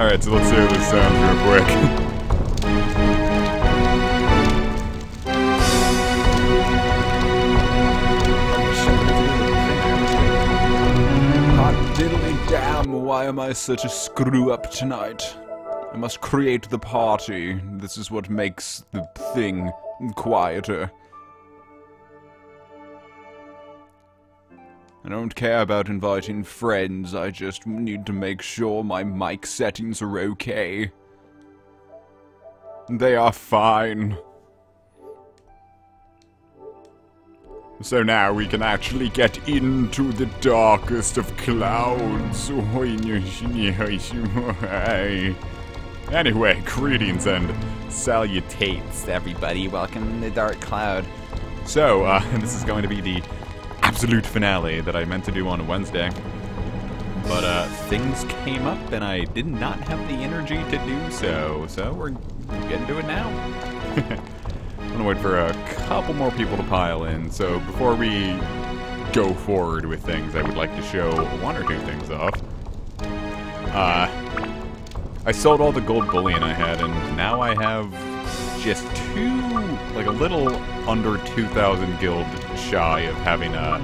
Alright, so let's hear this sound real quick. Hot diddly damn, why am I such a screw-up tonight? I must create the party. This is what makes the thing quieter. I don't care about inviting friends, I just need to make sure my mic settings are okay. They are fine. So now we can actually get into the darkest of clouds. Anyway, greetings and salutates, everybody. Welcome to the Dark Cloud. So, this is going to be the absolute finale that I meant to do on Wednesday. But, things came up and I did not have the energy to do so. So, we're getting to it now. I'm gonna wait for a couple more people to pile in. So, before we go forward with things, I would like to show one or two things off. I sold all the gold bullion I had, and now I have just a little under 2,000 gil shy of having a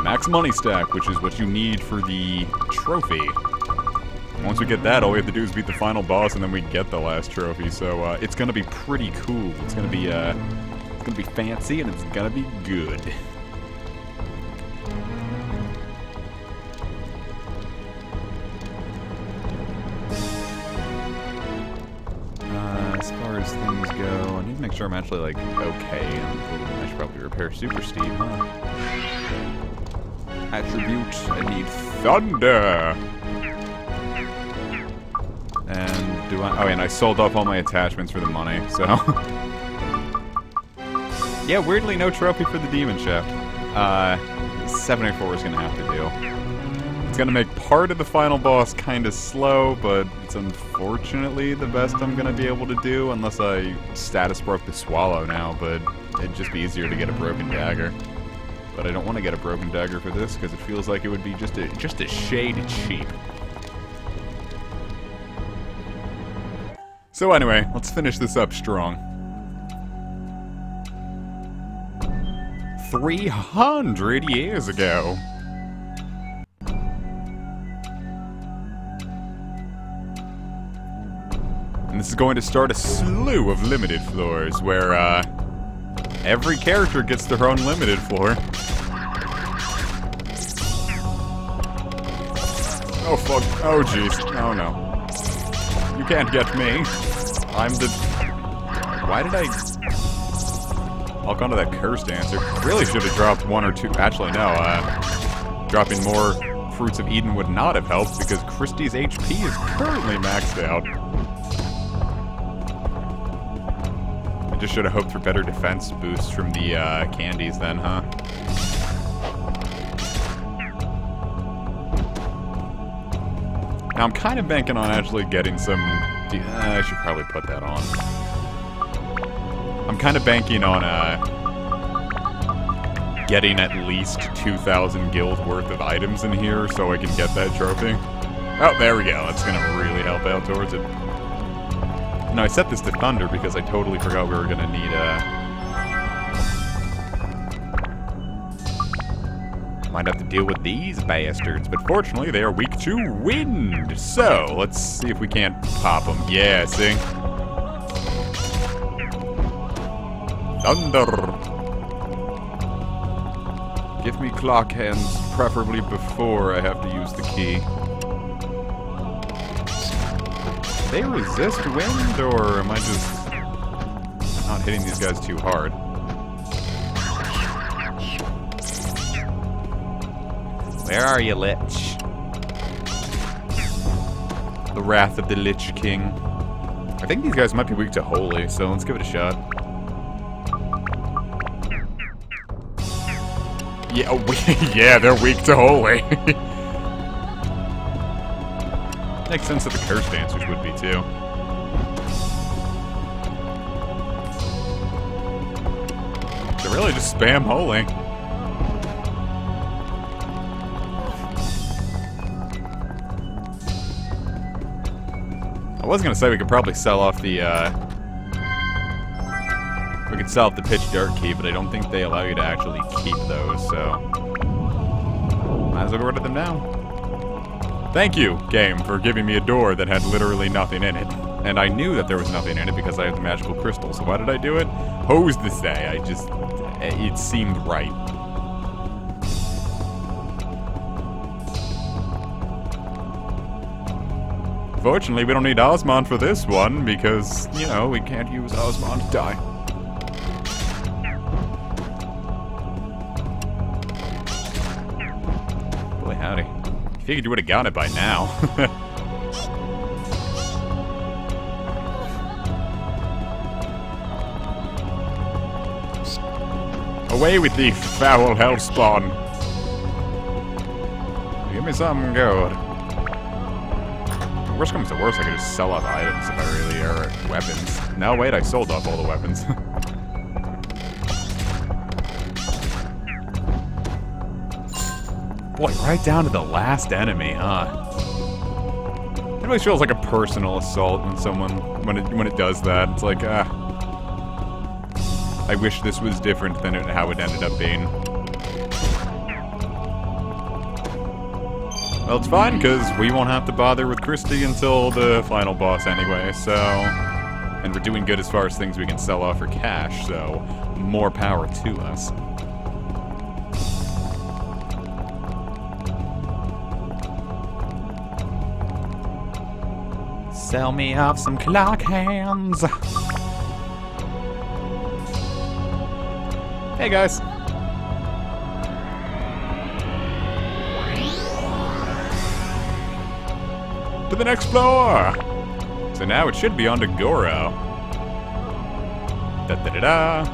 max money stack, which is what you need for the trophy. Once we get that, all we have to do is beat the final boss, and then we get the last trophy. So it's gonna be pretty cool. It's gonna be fancy, and it's gonna be good. As far as things go, I need to make sure I'm actually, like, okay. I should probably repair Super Steve, huh? Attribute, I need Thunder! And do I... Oh, and I sold off all my attachments for the money, so... Yeah, weirdly, no trophy for the Demon Shaft. 784 is gonna have to do. It's gonna make part of the final boss kinda slow, but it's unfortunately the best I'm gonna be able to do, unless I status broke the Swallow now, but it'd just be easier to get a broken dagger. But I don't want to get a broken dagger for this, because it feels like it would be just a shade cheap. So anyway, let's finish this up strong. 300 years ago. And this is going to start a slew of limited floors, where, every character gets their own limited floor. Oh fuck, oh jeez, oh no. You can't get me. I'm the... Why did I... Walk onto that Curse Dancer? Really should have dropped one or two... Actually, no, dropping more Fruits of Eden would not have helped, because Christie's HP is currently maxed out. I just should have hoped for better defense boosts from the, candies then, huh? Now, I'm kind of banking on actually getting some... I should probably put that on. I'm kind of banking on, getting at least 2,000 guild worth of items in here so I can get that trophy. Oh, there we go. That's gonna really help out towards it. No, I set this to Thunder because I totally forgot we were gonna need, might have to deal with these bastards, but fortunately they are weak to wind. So, let's see if we can't pop them. Yeah, see? Thunder! Give me clock hands, preferably before I have to use the key. They resist wind, or am I just not hitting these guys too hard? Where are you, Lich? The Wrath of the Lich King. I think these guys might be weak to Holy, so let's give it a shot. Yeah, oh, yeah, they're weak to Holy. Makes sense that the Curse Dancers would be, too. They really just spam Holy. was gonna say we could probably sell off the, we could sell off the pitch dark key, but I don't think they allow you to actually keep those, so... might as well go rid of them now. Thank you, game, for giving me a door that had literally nothing in it. And I knew that there was nothing in it because I had the magical crystal, so why did I do it? Who's to say? It seemed right. Fortunately, we don't need Osmond for this one, because, you know, we can't use Osmond to die. Boy, howdy. I figured you would have gotten it by now. Away with the foul hellspawn. Give me something good. Worst comes to worst, I could just sell off items if I really are weapons. No, wait, I sold off all the weapons. Boy, right down to the last enemy, huh? It always feels like a personal assault when someone, when it does that. It's like, I wish this was different than how it ended up being. Well, it's fine, because we won't have to bother with Christy until the final boss anyway, so... and we're doing good as far as things we can sell off for cash, so more power to us. Sell me off some clock hands! Hey guys! To the next floor! So now it should be on to Goro. Da-da-da-da!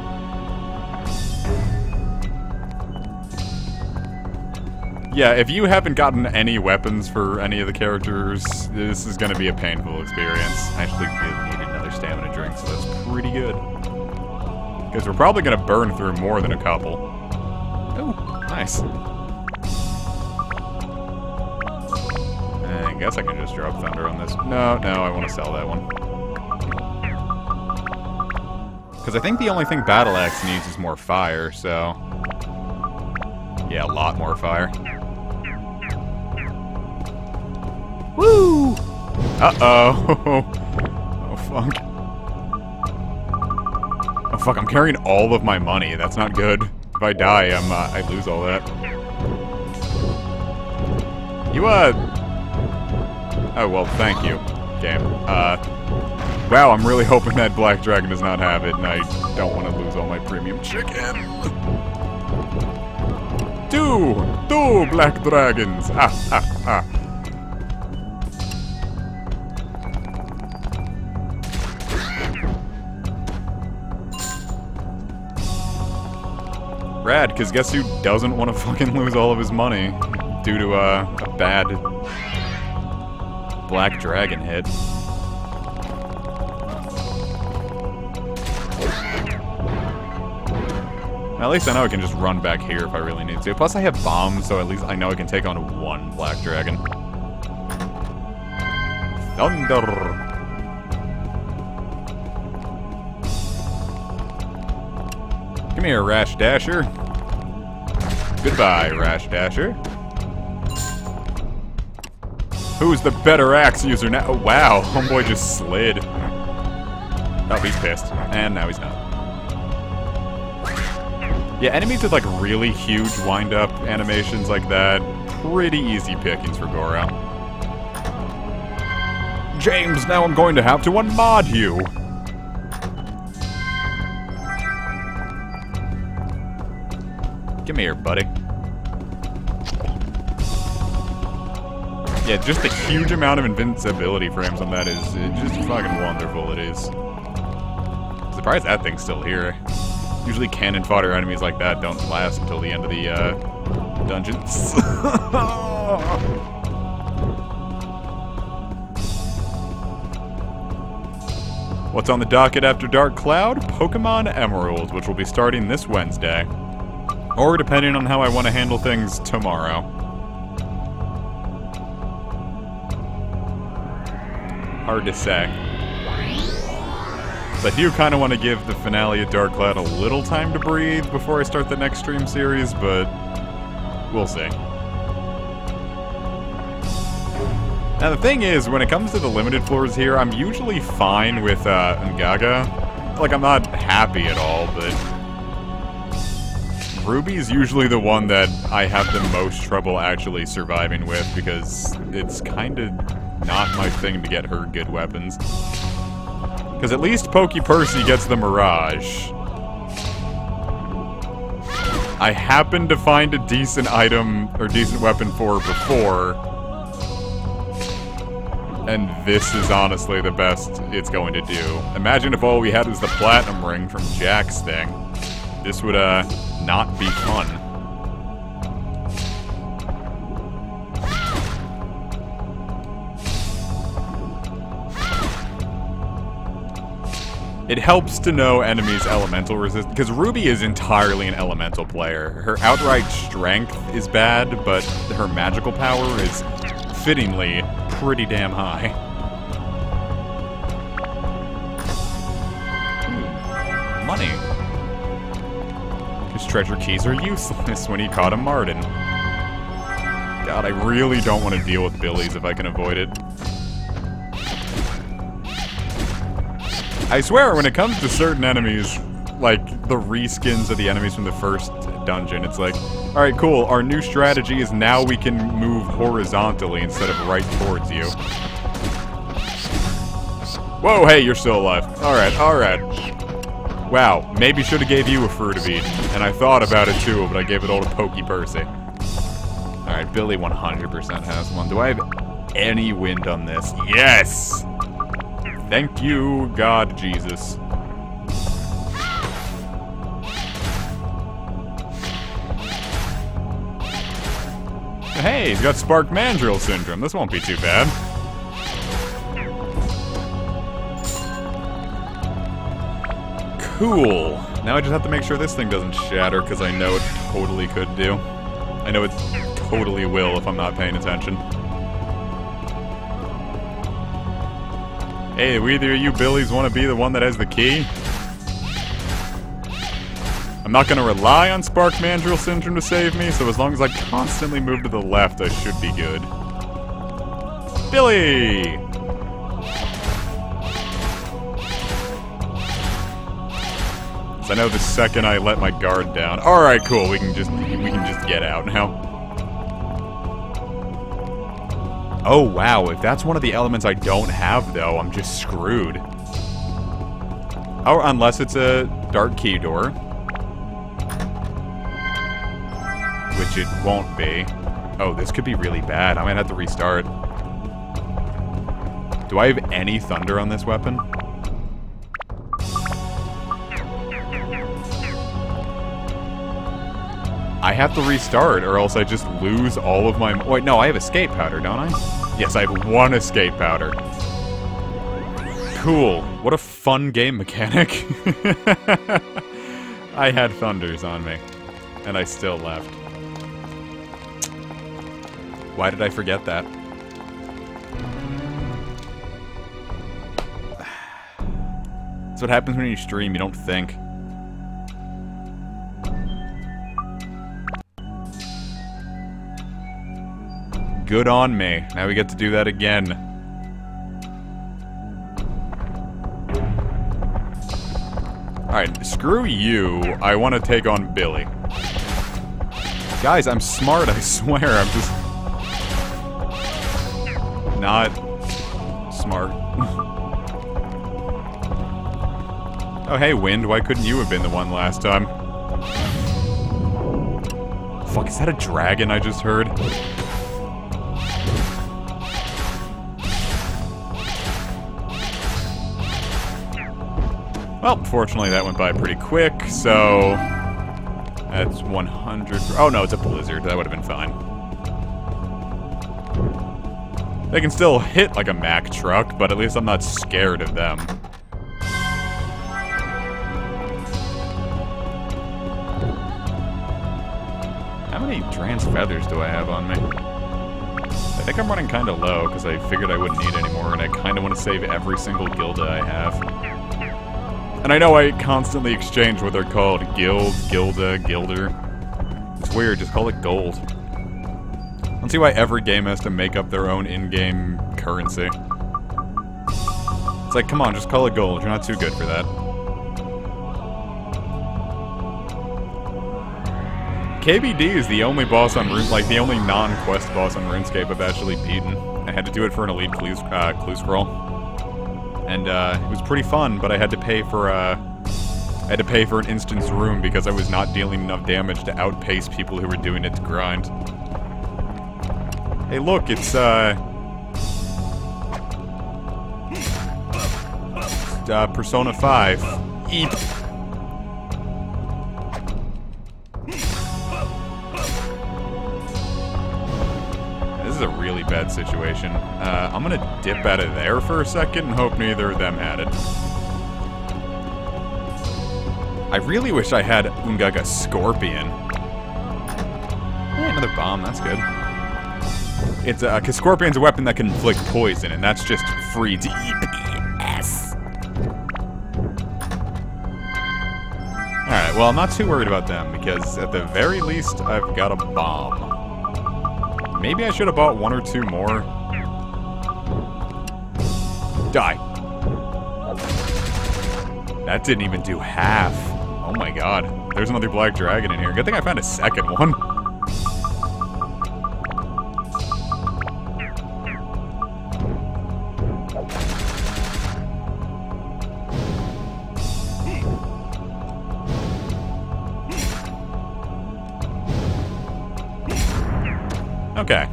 Yeah, if you haven't gotten any weapons for any of the characters, this is gonna be a painful experience. I actually really need another stamina drink, so that's pretty good. Because we're probably gonna burn through more than a couple. Oh, nice. I guess I can just drop Thunder on this. No, I want to sell that one. Because I think the only thing Battle Axe needs is more fire, so... yeah, a lot more fire. Woo! Uh-oh! Oh, fuck. Oh, fuck, I'm carrying all of my money. That's not good. If I die, I lose all that. You, oh, well, thank you, game. Wow, I'm really hoping that Black Dragon does not have it, and I don't want to lose all my premium chicken. Two Black Dragons! Ah, ah, ah. Rad, because guess who doesn't want to fucking lose all of his money due to, a bad Black Dragon hit. At least I know I can just run back here if I really need to. Plus I have bombs, so at least I know I can take on one Black Dragon. Thunder! Come here, Rash Dasher. Goodbye, Rash Dasher. Who's the better axe user now? Oh, wow, homeboy just slid. Oh, he's pissed. And now he's not. Yeah, enemies with, like, really huge wind-up animations like that, pretty easy pickings for Goro. James, now I'm going to have to unmod you! Come here, buddy. Yeah, just the huge amount of invincibility frames on that is just fucking wonderful, it is. Surprised that thing's still here. Usually cannon fodder enemies like that don't last until the end of the, dungeons. What's on the docket after Dark Cloud? Pokemon Emerald, which will be starting this Wednesday. Or, depending on how I want to handle things, tomorrow. Hard to say. So I do kind of want to give the finale of Dark Cloud a little time to breathe before I start the next stream series, but we'll see. Now the thing is, when it comes to the limited floors here, I'm usually fine with Ngaga. Like, I'm not happy at all, but Ruby's usually the one that I have the most trouble actually surviving with, because it's kind of not my thing to get her good weapons. Because at least Pokey Percy gets the Mirage. I happened to find a decent item, or decent weapon for her before, and this is honestly the best it's going to do. Imagine if all we had was the Platinum Ring from Jack's thing. This would, not be fun. It helps to know enemies' elemental resistance, because Ruby is entirely an elemental player. Her outright strength is bad, but her magical power is fittingly pretty damn high. Money. His treasure keys are useless when he caught a Martin. God, I really don't want to deal with Billies if I can avoid it. I swear, when it comes to certain enemies, like the reskins of the enemies from the first dungeon, it's like, alright, cool, our new strategy is now we can move horizontally instead of right towards you. Whoa, hey, you're still alive. Alright, alright. Wow, maybe should have gave you a Fruit of Eden, and I thought about it too, but I gave it all to Pokey Percy. Alright, Billy 100% has one. Do I have any wind on this? Yes! Thank you, God Jesus. Hey, he's got Spark Mandrill Syndrome. This won't be too bad. Cool. Now I just have to make sure this thing doesn't shatter, because I know it totally could do. I know it totally will if I'm not paying attention. Hey, do either of you Billies want to be the one that has the key? I'm not going to rely on Spark Mandrill Syndrome to save me, so as long as I constantly move to the left, I should be good. Billy! So I know the second I let my guard down. Alright, cool, we can just get out now. Oh, wow, if that's one of the elements I don't have, though, I'm just screwed. Oh, unless it's a dark key door. Which it won't be. Oh, this could be really bad. I might have to restart. Do I have any thunder on this weapon? I have to restart, or else I just lose all of my... Wait, no, I have escape powder, don't I? Yes, I have one escape powder. Cool. What a fun game mechanic. I had thunders on me, and I still left. Why did I forget that? That's what happens when you stream, you don't think. Good on me. Now we get to do that again. Alright, screw you. I want to take on Billy. Guys, I'm smart, I swear. I'm just... not smart. Oh, hey, Wind. Why couldn't you have been the one last time? Fuck, is that a dragon I just heard? Well, fortunately that went by pretty quick, so... that's 100... Oh no, it's a blizzard. That would have been fine. They can still hit like a Mack truck, but at least I'm not scared of them. How many Trans Feathers do I have on me? I think I'm running kind of low because I figured I wouldn't need any more, and I kind of want to save every single Gilda I have. And I know I constantly exchange what they're called. Guild, Gilda, Gilder. It's weird, just call it gold. I don't see why every game has to make up their own in-game currency. It's like, come on, just call it gold. You're not too good for that. KBD is the only boss on like the only non-quest boss on RuneScape I've actually beaten. I had to do it for an elite clue scroll, and it was pretty fun. But I had to pay for an instance room because I was not dealing enough damage to outpace people who were doing it to grind. Hey, look, it's Persona 5. Eep. This is a really bad situation. I'm gonna dip out of there for a second and hope neither of them had it. I really wish I had Ungaga Scorpion. Hey, another bomb, that's good. It's cause Scorpion's a weapon that can inflict poison, and that's just free DPS. Alright, well, I'm not too worried about them, because at the very least, I've got a bomb. Maybe I should have bought one or two more. Die. That didn't even do half. Oh my god. There's another black dragon in here. Good thing I found a second one. Okay.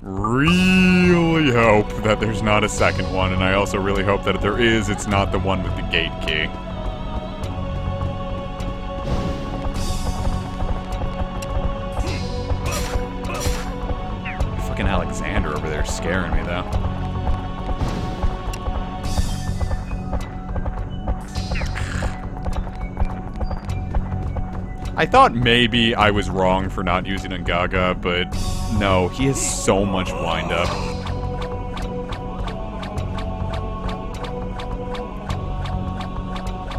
Really hope that there's not a second one, and I also really hope that if there is, it's not the one with the gate key. Fucking Alexander over there scaring me, though. I thought maybe I was wrong for not using Ungaga, but no, he has so much wind-up.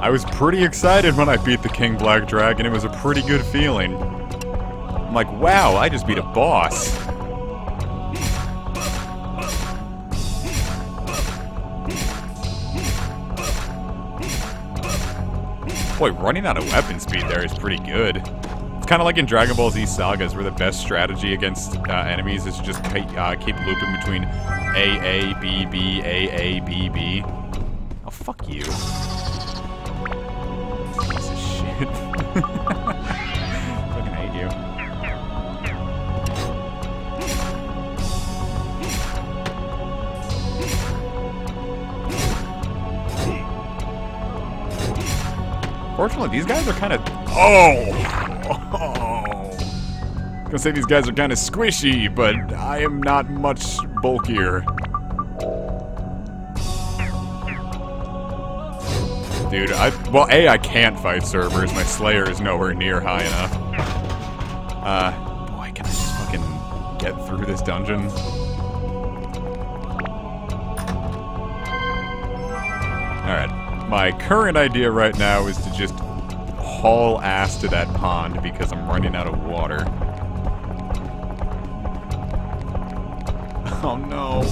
I was pretty excited when I beat the King Black Dragon. It was a pretty good feeling. I'm like, wow, I just beat a boss. Boy, running out of weapon speed there is pretty good. It's kind of like in Dragon Ball Z Sagas, where the best strategy against enemies is to just keep looping between A, B, B, A, B, B. Oh, fuck you. Piece of shit. Fucking hate you. Fortunately, these guys are kind of... Oh! I was gonna say these guys are kind of squishy, but I am not much bulkier. Dude, well, A, I can't fight servers. My Slayer is nowhere near high enough. Boy, can I just fucking get through this dungeon? Alright. My current idea right now is to just haul ass to that pond because I'm running out of water. Oh no.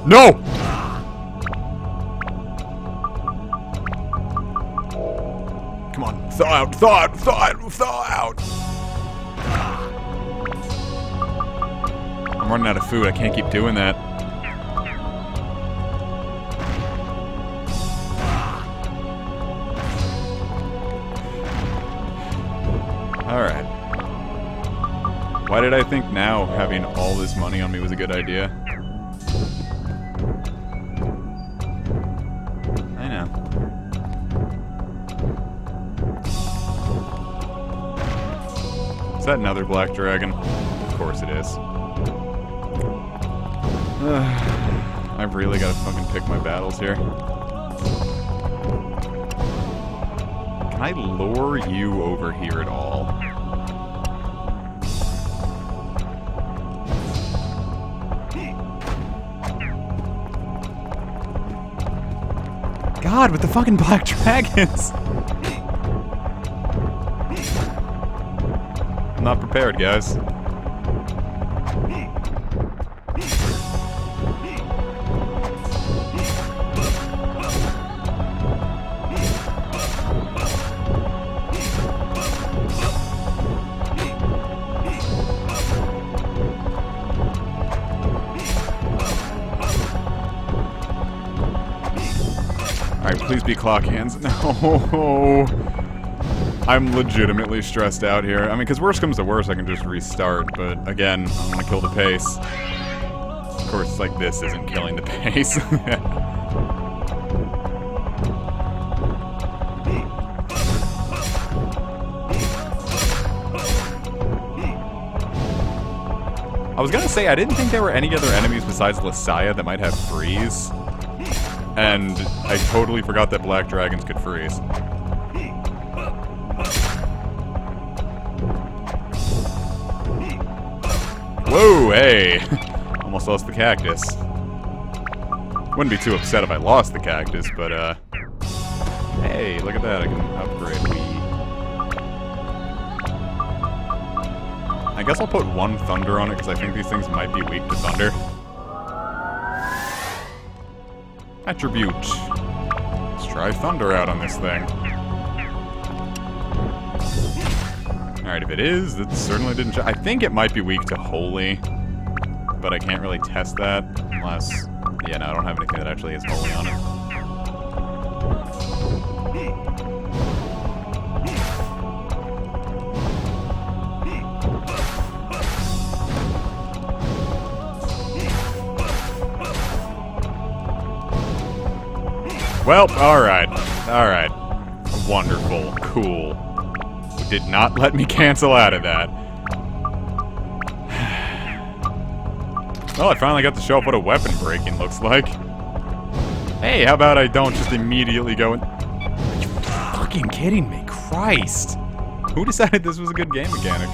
No! Come on, thaw out, thaw out, thaw out, thaw out! I'm running out of food, I can't keep doing that. Alright. Why did I think now having all this money on me was a good idea? I know. Is that another black dragon? Of course it is. I've really got to fucking pick my battles here. Can I lure you over here at all? god, with the fucking black dragons! I'm not prepared, guys. Alright, please be clock hands. No! I'm legitimately stressed out here. I mean, because worst comes to worst, I can just restart, but again, I want to kill the pace. Of course, like, this isn't killing the pace. I was gonna say, I didn't think there were any other enemies besides Lesaya that might have freeze. And I totally forgot that black dragons could freeze. Whoa, hey! Almost lost the cactus. Wouldn't be too upset if I lost the cactus, but, hey, look at that, I can upgrade. I guess I'll put one thunder on it, because I think these things might be weak to thunder. Attribute. Let's try thunder out on this thing. Alright, if it is, it certainly didn't... I think it might be weak to holy, but I can't really test that unless... Yeah, no, I don't have anything that actually has holy on it. Well, alright. Alright. Wonderful. Cool. Did not let me cancel out of that. Well, I finally got to show up what a weapon breaking looks like. Hey, how about I don't just immediately go in... Are you fucking kidding me? Christ! Who decided this was a good game mechanic?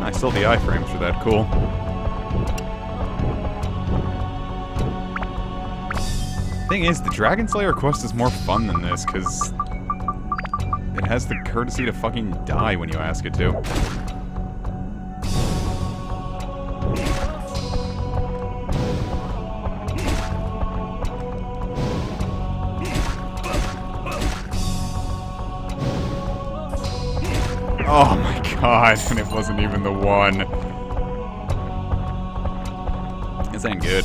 I still have the iframes for that, cool. Thing is, the Dragon Slayer quest is more fun than this, because it has the courtesy to fucking die when you ask it to. Oh my god, and it wasn't even the one. This ain't good.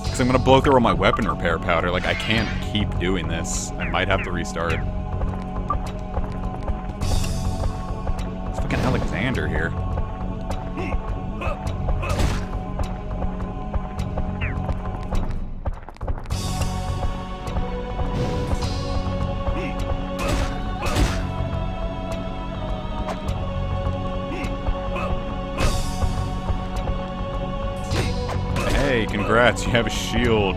Because I'm gonna blow through all my weapon repair powder. Like, I can't keep doing this. I might have to restart. It's fucking Alexander here. Hey, congrats, you have a shield.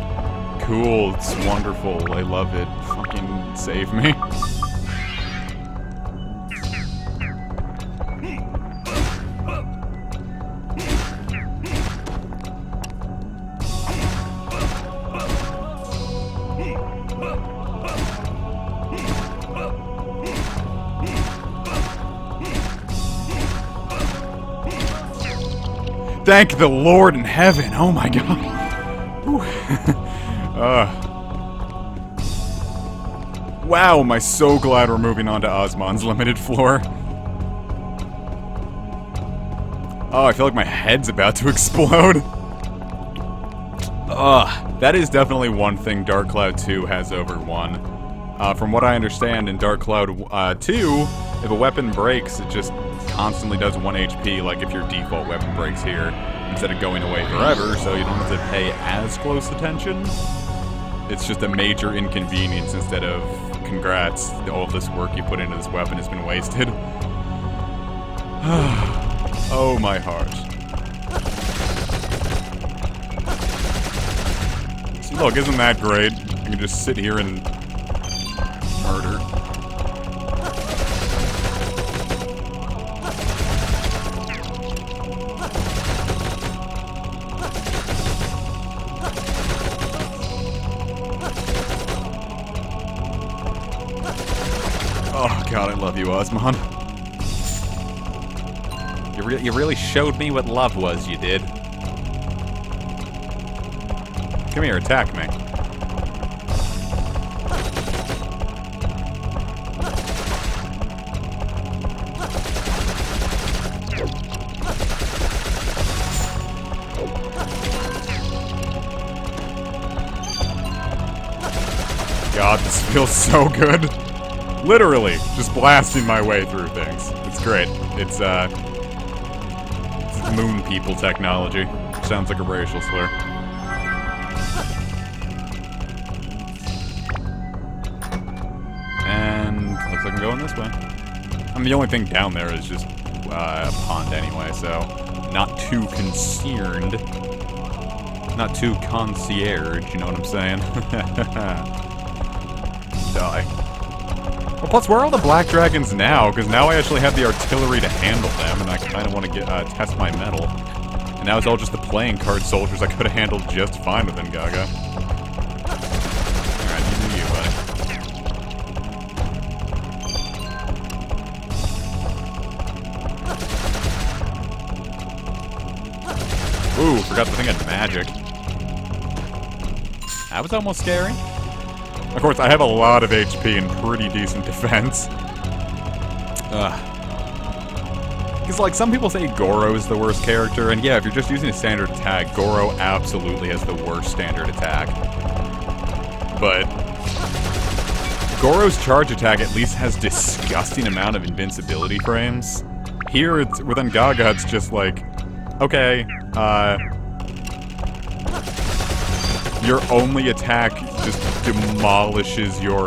Cool, it's wonderful, I love it. Fucking save me. Thank the Lord in heaven. Oh my god. Wow, am I so glad we're moving on to Osmon's limited floor. Oh, I feel like my head's about to explode. That is definitely one thing Dark Cloud 2 has over 1. From what I understand, in Dark Cloud 2, if a weapon breaks, it just constantly does 1 HP, like if your default weapon breaks here, instead of going away forever, so you don't have to pay as close attention. It's just a major inconvenience instead of, congrats, all this work you put into this weapon has been wasted. Oh my heart. See, look, isn't that great? I can just sit here and murder. God, I love you, Osmond. You really showed me what love was, you did. Come here, attack me. God, this feels so good. Literally, just blasting my way through things. It's great. It's moon people technology. Sounds like a racial slur. And looks like I'm going this way. I mean, the only thing down there is just a pond anyway, so not too concerned. Not too concierge, you know what I'm saying? Die. Well, plus, where are all the black dragons now? Because now I actually have the artillery to handle them, and I kind of want to get test my metal. And now it's all just the playing card soldiers I could have handled just fine within Gaga. Alright, you do you, buddy. Ooh, forgot the thing had magic. That was almost scary. Of course, I have a lot of HP and pretty decent defense. Because, like, some people say Goro is the worst character, and yeah, if you're just using a standard attack, Goro absolutely has the worst standard attack. But Goro's charge attack at least has disgusting amount of invincibility frames. Here, within Gaga, it's just like, okay, your only attack just demolishes your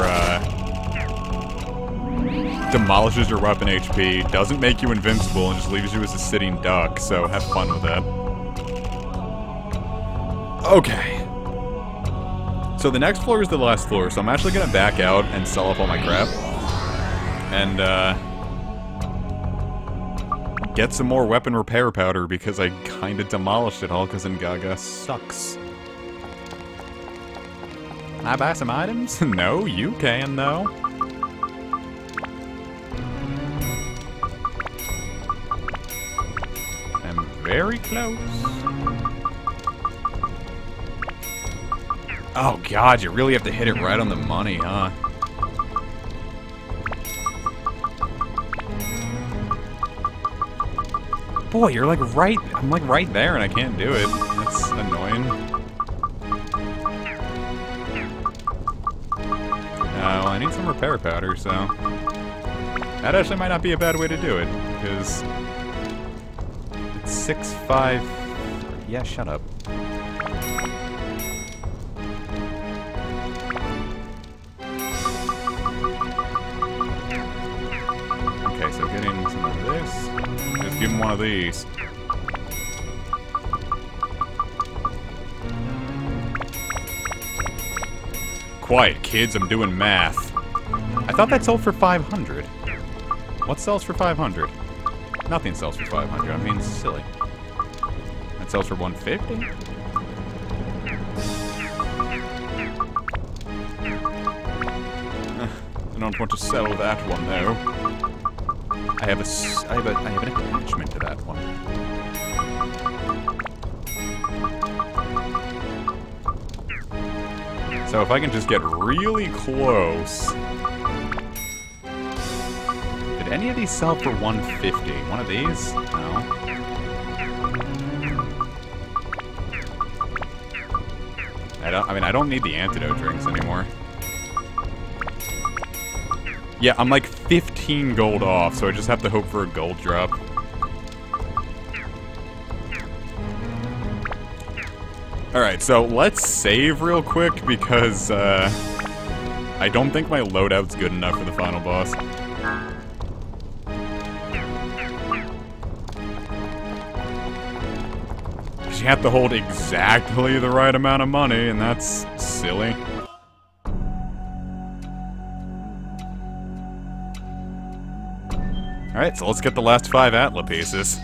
weapon HP, doesn't make you invincible, and just leaves you as a sitting duck, so have fun with that. Okay. So the next floor is the last floor, so I'm actually gonna back out and sell up all my crap. And, get some more weapon repair powder, because I kinda demolished it all, because Gaga sucks. Can I buy some items? No, you can, though. I'm very close. Oh god, you really have to hit it right on the money, huh? Boy, you're like right... I'm like right there and I can't do it. That's annoying. No, I need some repair powder, so... That actually might not be a bad way to do it, because... It's 6-5... Yeah, shut up. Okay, so getting some of this. Just give him one of these. Quiet, kids, I'm doing math. I thought that sold for 500. What sells for 500? Nothing sells for 500. I mean, it's silly. It sells for 150? I don't want to sell that one, though. I have an attachment to that one. So if I can just get really close... Did any of these sell for 150? One of these? No. I don't need the antidote drinks anymore. Yeah, I'm like 15 gold off, so I just have to hope for a gold drop. Alright, so let's save real quick, because, I don't think my loadout's good enough for the final boss. You have to hold exactly the right amount of money, and that's silly. Alright, so let's get the last 5 Atla pieces.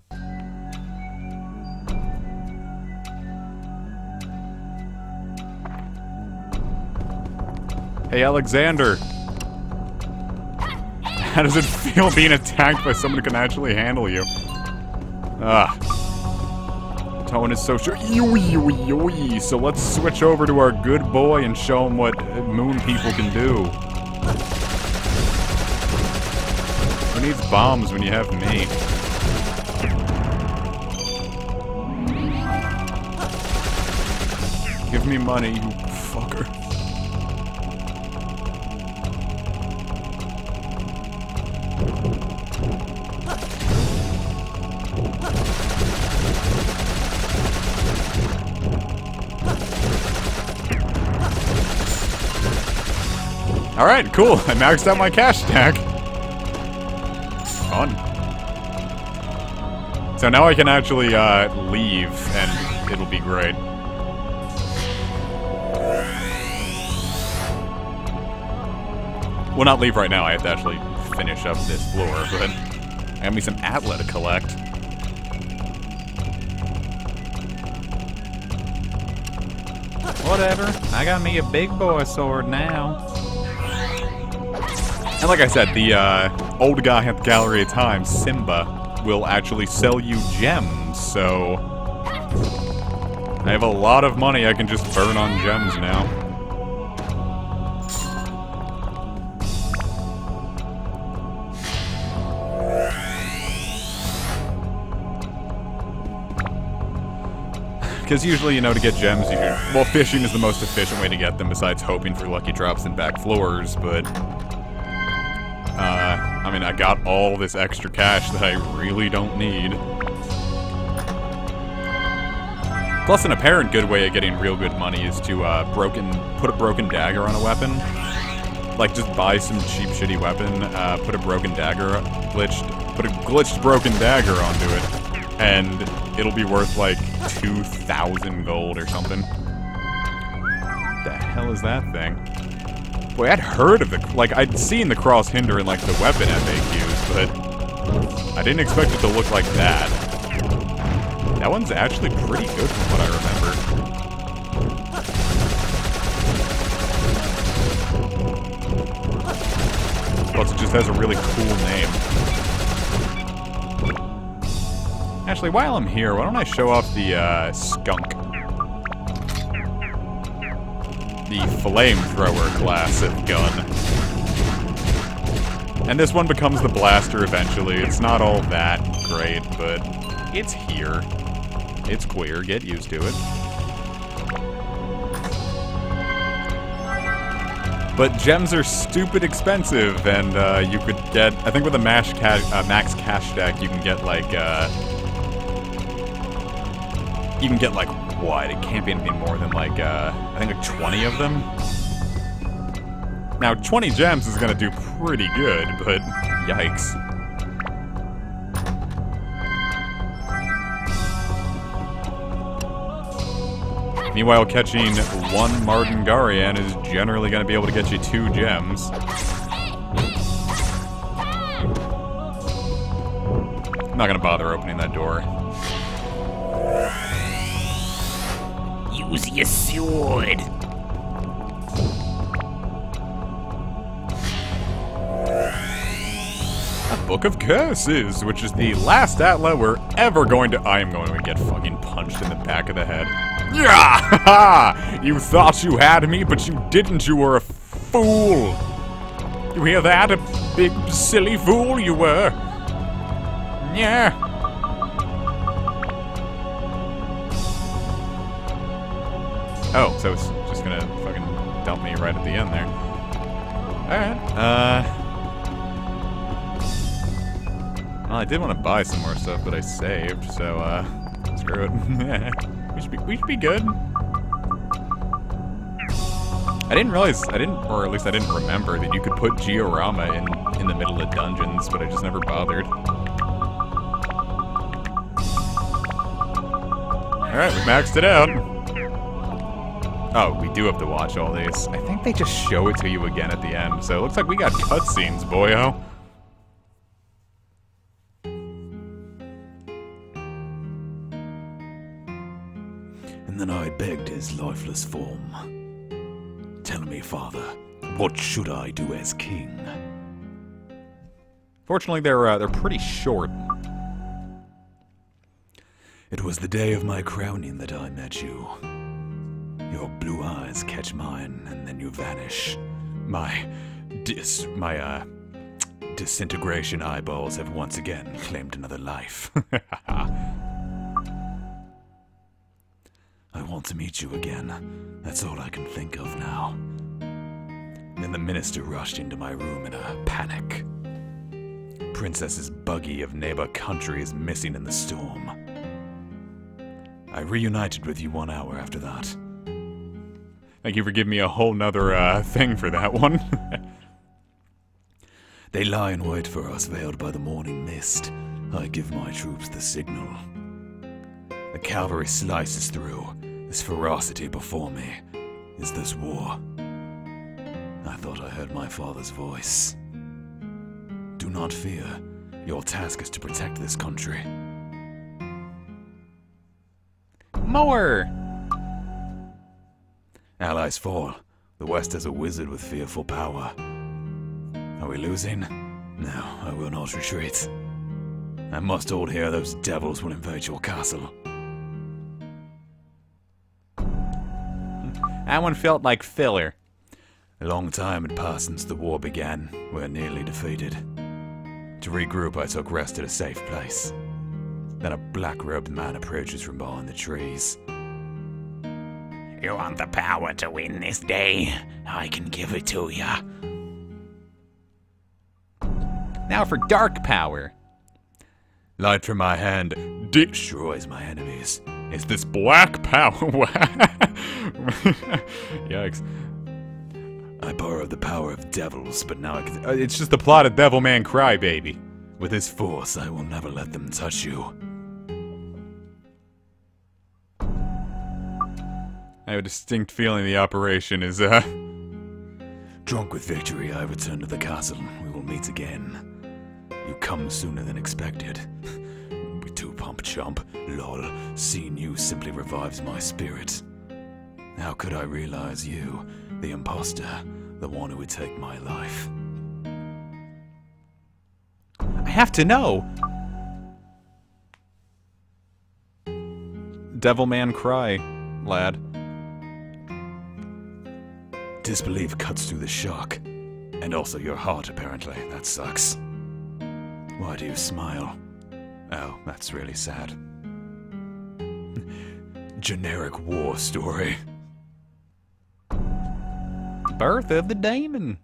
Hey, Alexander! How does it feel being attacked by someone who can actually handle you? Tone is so sure. So let's switch over to our good boy and show him what moon people can do. Who needs bombs when you have me? Give me money, you fucker. Alright, cool. I maxed out my cash stack. Fun. So now I can actually leave, and it'll be great. Well, not leave right now. I have to actually finish up this floor, but I have me some Atla to collect. Whatever. I got me a big boy sword now. And like I said, the old guy at the Gallery of Time, Simba, will actually sell you gems, so I have a lot of money I can just burn on gems now. Because usually, you know, to get gems, well, fishing is the most efficient way to get them besides hoping for lucky drops and back floors, but I mean, I got all this extra cash that I really don't need. Plus, an apparent good way of getting real good money is to put a broken dagger on a weapon. Like, just buy some cheap, shitty weapon, put a broken dagger, put a glitched broken dagger onto it, and it'll be worth like 2,000 gold or something. What the hell is that thing? Boy, I'd heard of the, like, I'd seen the cross hinder in, like, the weapon FAQs, but I didn't expect it to look like that. That one's actually pretty good from what I remember. Plus, it just has a really cool name. Actually, while I'm here, why don't I show off the, skunk? The flamethrower class of gun. And this one becomes the blaster eventually. It's not all that great, but it's here. It's queer, get used to it. But gems are stupid expensive, and you could get, I think with a max cash stack, you can get like, what? It can't be anything more than like, I think like 20 of them? Now, 20 gems is gonna do pretty good, but yikes. Meanwhile, catching one Mardingarian is generally gonna be able to get you 2 gems. I'm not gonna bother opening that door. Use your sword. A Book of Curses, which is the last Atla we're ever going to— I am going to get fucking punched in the back of the head. Yeah! You thought you had me, but you didn't. You were a fool. You hear that? A big, silly fool you were. Yeah. Oh, so it's just gonna fucking dump me right at the end there. Alright, well, I did want to buy some more stuff, but I saved, so, screw it. we should be good. I didn't realize, or at least I didn't remember that you could put Giorama in the middle of dungeons, but I just never bothered. Alright, we maxed it out. Oh, we do have to watch all these. I think they just show it to you again at the end, so it looks like we got cutscenes, boyo. And then I begged his lifeless form. Tell me, father, what should I do as king? Fortunately, they're pretty short. It was the day of my crowning that I met you. Your blue eyes catch mine, and then you vanish. My disintegration eyeballs have once again claimed another life. I want to meet you again. That's all I can think of now. Then the minister rushed into my room in a panic. Princess's buggy of neighbor country is missing in the storm. I reunited with you 1 hour after that. Thank you for giving me a whole nother thing for that one. They lie in wait for us, veiled by the morning mist. I give my troops the signal. The cavalry slices through. This ferocity before me. Is this war? I thought I heard my father's voice. Do not fear. Your task is to protect this country. More! Allies fall. The West has a wizard with fearful power. Are we losing? No, I will not retreat. I must hold here. Those devils will invade your castle. That one felt like filler. A long time had passed since the war began. We're nearly defeated. To regroup, I took rest at a safe place. Then a black-robed man approaches from behind the trees. You want the power to win this day? I can give it to ya. Now for dark power. Light from my hand destroys my enemies. Is this black power? Yikes. I borrowed the power of devils, but now I can... It's just the plot of Devilman Crybaby. With this force, I will never let them touch you. I have a distinct feeling the operation is, Drunk with victory, I return to the castle. We will meet again. You come sooner than expected. We too pump chump. Lol. Seeing you simply revives my spirit. How could I realize you, the imposter, the one who would take my life? I have to know. Devilman Cry, lad. Disbelief cuts through the shock. And also your heart, apparently. That sucks. Why do you smile? Oh, that's really sad. Generic war story. Birth of the Daemon.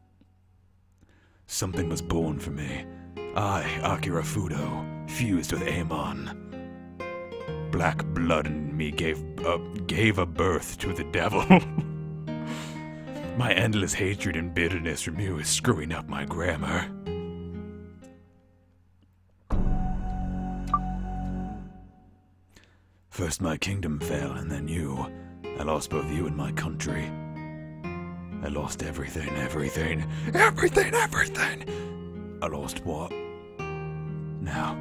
Something was born for me. I, Akira Fudo, fused with Amon. Black blood in me gave a birth to the devil. My endless hatred and bitterness from you is screwing up my grammar. First my kingdom fell, and then you. I lost both you and my country. I lost everything. I lost what? Now.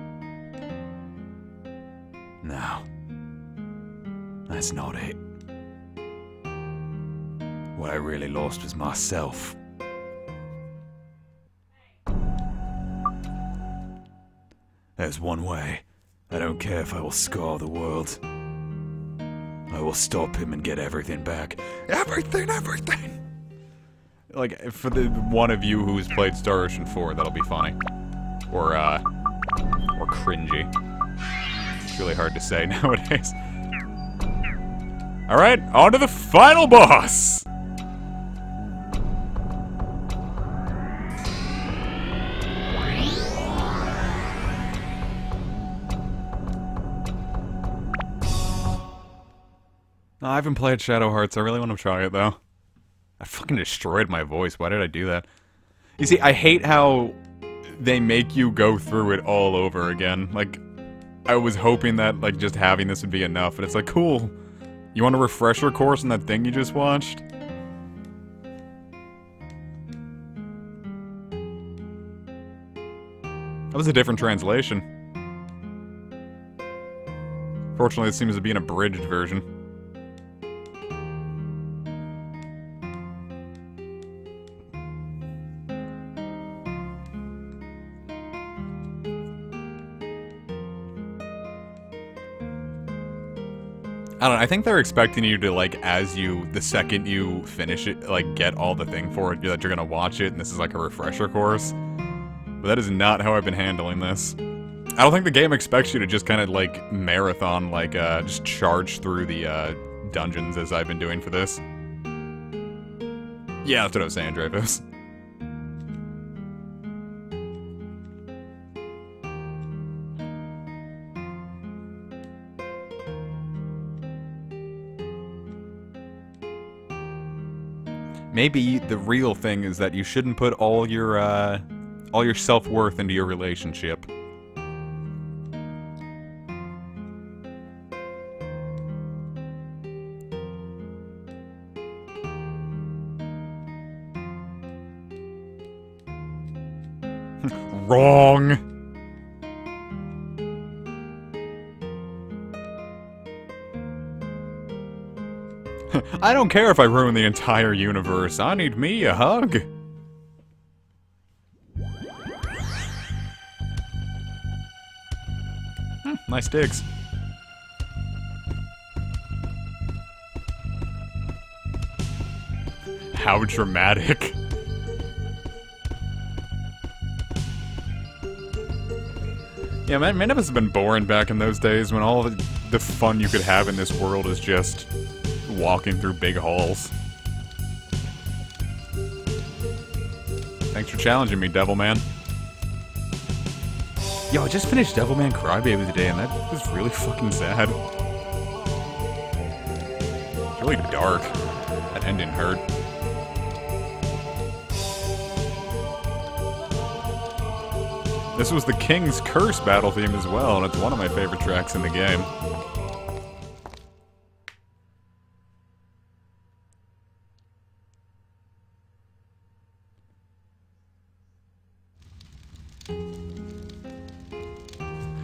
That's not it. What I really lost was myself. There's one way. I don't care if I will scar the world. I will stop him and get everything back. Everything! Like, for the one of you who's played Star Ocean 4, that'll be funny. Or cringy. It's really hard to say nowadays. Alright, on to the final boss! I haven't played Shadow Hearts. I really want to try it, though. I fucking destroyed my voice. Why did I do that? You see, I hate how they make you go through it all over again. Like, I was hoping that, like, just having this would be enough, and it's like, cool. You want a refresher course on that thing you just watched? That was a different translation. Fortunately, it seems to be an abridged version. I don't know, I think they're expecting you to, like, the second you finish it, like, get all the thing for it, that you're gonna watch it, and this is like a refresher course. But that is not how I've been handling this. I don't think the game expects you to just kind of, like, marathon, like, just charge through the, dungeons as I've been doing for this. Yeah, that's what I was saying, Dreyfus. Maybe the real thing is that you shouldn't put all your self-worth into your relationship. Wrong! I don't care if I ruin the entire universe. I need me a hug. Nice digs. How dramatic. Yeah, man, Manifest has been boring back in those days when all the fun you could have in this world is just walking through big halls. Thanks for challenging me, Devilman. Yo, I just finished Devilman Crybaby today, and that was really fucking sad. It's really dark. That ending hurt. This was the King's Curse battle theme as well, and it's one of my favorite tracks in the game.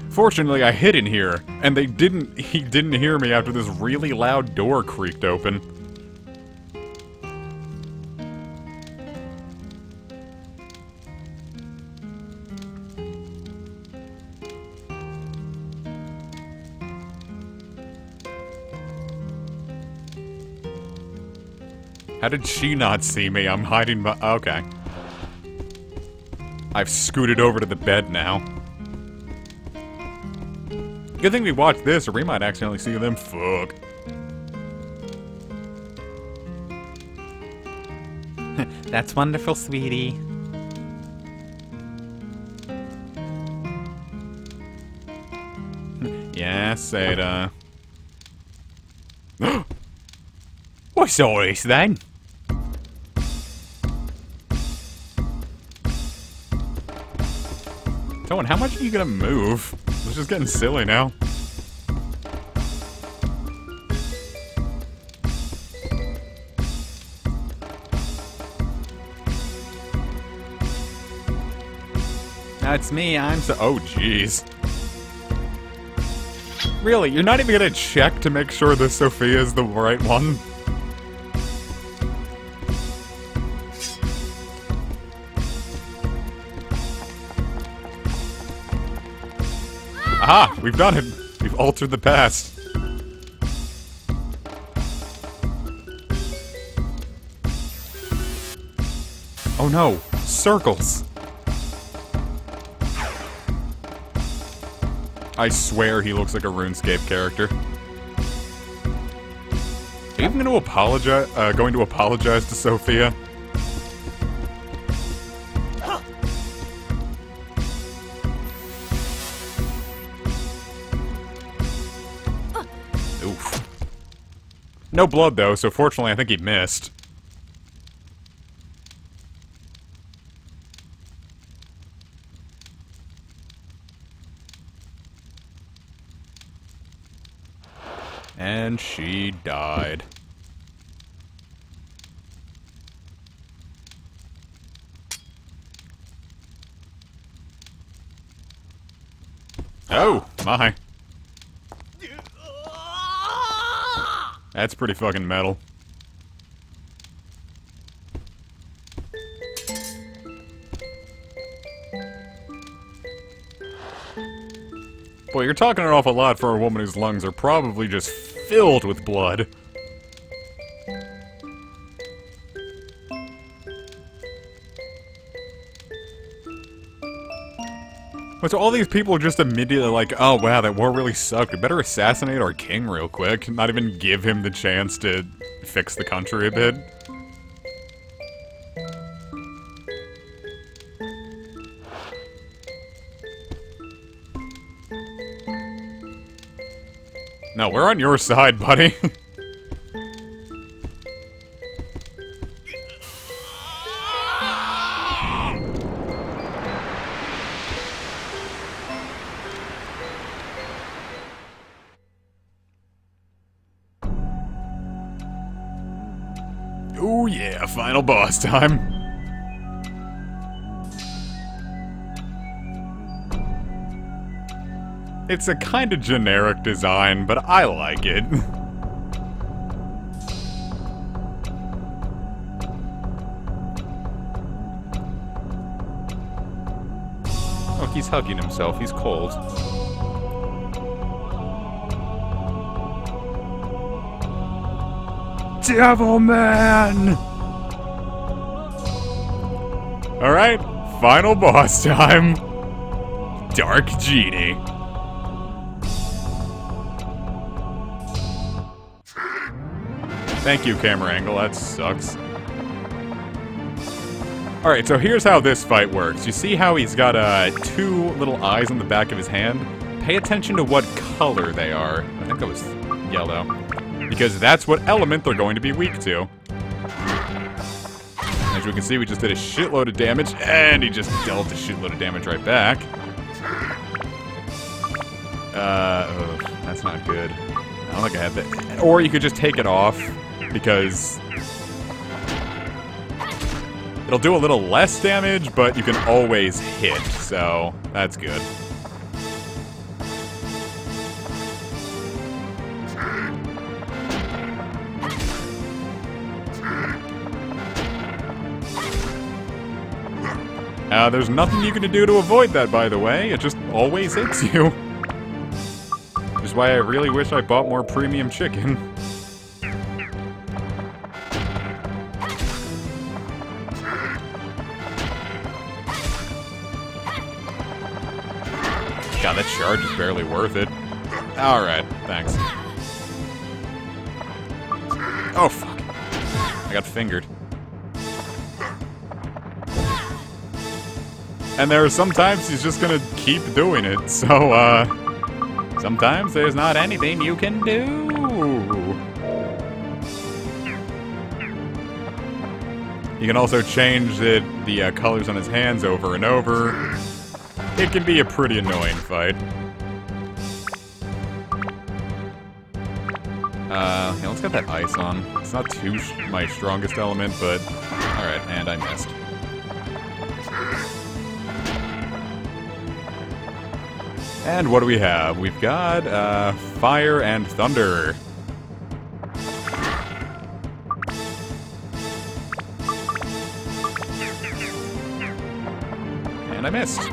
Fortunately, I hid in here, and he didn't hear me after this really loud door creaked open. How did she not see me? I'm hiding by- okay. I've scooted over to the bed now. Good thing we watched this, or we might accidentally see them. Fuck. That's wonderful, sweetie. Yes, Ada. What's all this, then? Toan, how much are you gonna move? It's just getting silly now. That's me, I'm so- oh jeez. Really, you're not even gonna check to make sure this Sophia is the right one? Aha! We've done it! We've altered the past. Oh no! Circles! I swear he looks like a RuneScape character. Are you even going to apologize to Sophia? Oof. No blood, though, so fortunately I think he missed. And she died. Oh, my. That's pretty fucking metal. Boy, you're talking an awful lot for a woman whose lungs are probably just filled with blood. So all these people are just immediately like, oh wow, that war really sucked. We better assassinate our king real quick. Not even give him the chance to fix the country a bit. No, we're on your side, buddy. Oh yeah, final boss time. It's a kind of generic design, but I like it. Oh, he's hugging himself. He's cold. Devilman! Alright, final boss time. Dark Genie. Thank you, camera angle. That sucks. Alright, so here's how this fight works. You see how he's got two little eyes on the back of his hand? Pay attention to what color they are. I think that was yellow. Because that's what element they're going to be weak to. As we can see, we just did a shitload of damage, and he just dealt a shitload of damage right back. That's not good. I don't think I have that. Or you could just take it off, because it'll do a little less damage, but you can always hit, so that's good. There's nothing you can do to avoid that, by the way. It just always hits you. Which is why I really wish I bought more premium chicken. God, that charge is barely worth it. Alright, thanks. Oh, fuck. I got fingered. And there are sometimes he's just gonna keep doing it, so, sometimes there's not anything you can do. You can also change the colors on his hands over and over. It can be a pretty annoying fight. Yeah, let's get that ice on. It's not too my strongest element, but... Alright, and I missed. And what do we have? We've got, fire and thunder. And I missed.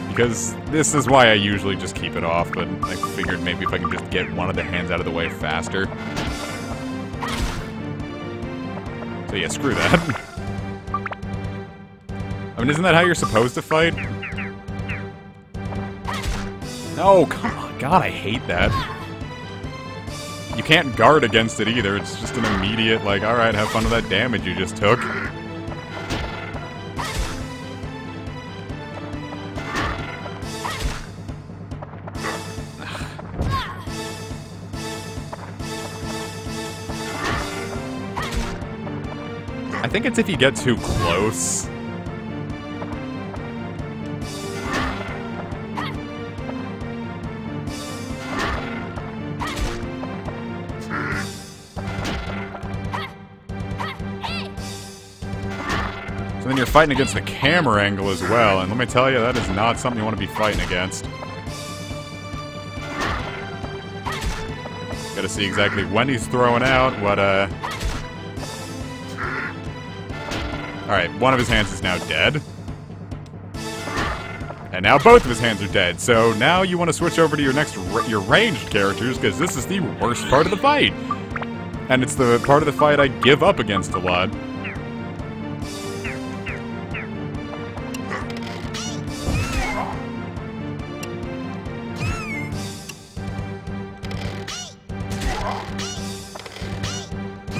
Because this is why I usually just keep it off, but I figured maybe if I can just get one of the hands out of the way faster. So yeah, screw that. I mean, isn't that how you're supposed to fight? No, come on. God, I hate that. You can't guard against it either. It's just an immediate, like, alright, have fun with that damage you just took. I think it's if you get too close. So then you're fighting against the camera angle as well, and let me tell you, that is not something you want to be fighting against. Gotta see exactly when he's throwing out, what, Alright, one of his hands is now dead. And now both of his hands are dead. So now you want to switch over to your your ranged characters, because this is the worst part of the fight. And it's the part of the fight I give up against a lot.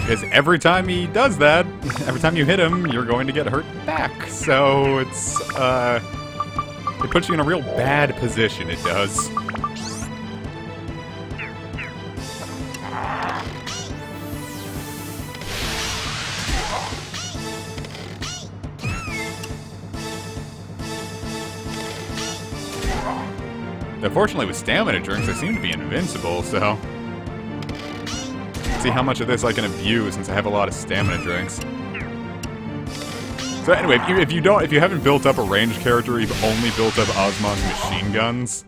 Because every time he does that, every time you hit him, you're going to get hurt back. So it's, it puts you in a real bad position, it does. Unfortunately, with stamina drinks, I seem to be invincible, so... see how much of this I can abuse since I have a lot of stamina drinks. So anyway, if you haven't built up a ranged character, you've only built up Ozmon's machine guns,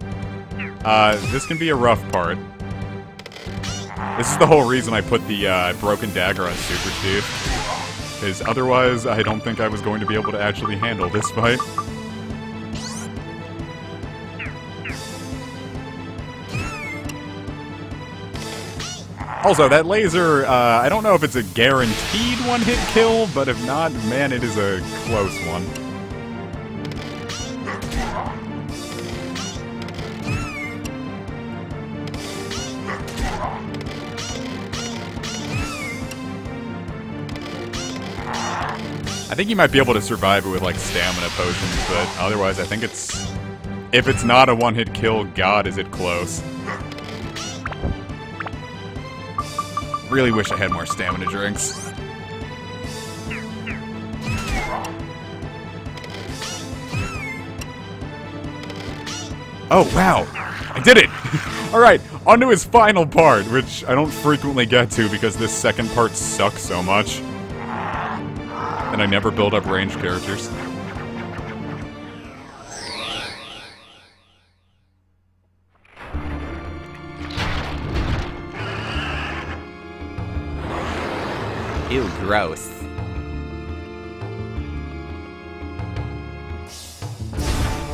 this can be a rough part. This is the whole reason I put the broken dagger on Super Steve, because otherwise I don't think I was going to be able to actually handle this fight. Also, that laser, I don't know if it's a guaranteed one-hit kill, but if not, man, it is a close one. I think you might be able to survive it with, like, stamina potions, but otherwise I think it's... if it's not a one-hit kill, God, is it close. Really wish I had more stamina drinks. Oh, wow! I did it! Alright, on to his final part, which I don't frequently get to because this second part sucks so much. And I never build up ranged characters. Ew, gross.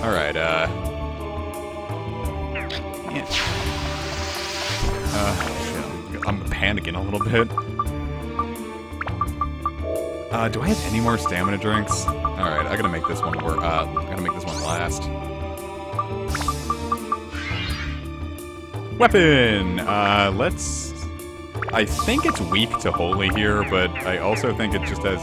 Alright, yeah. I'm panicking a little bit. Do I have any more stamina drinks? Alright, I gotta make this one work. I gotta make this one last. Weapon! Let's... I think it's weak to holy here, but I also think it just has...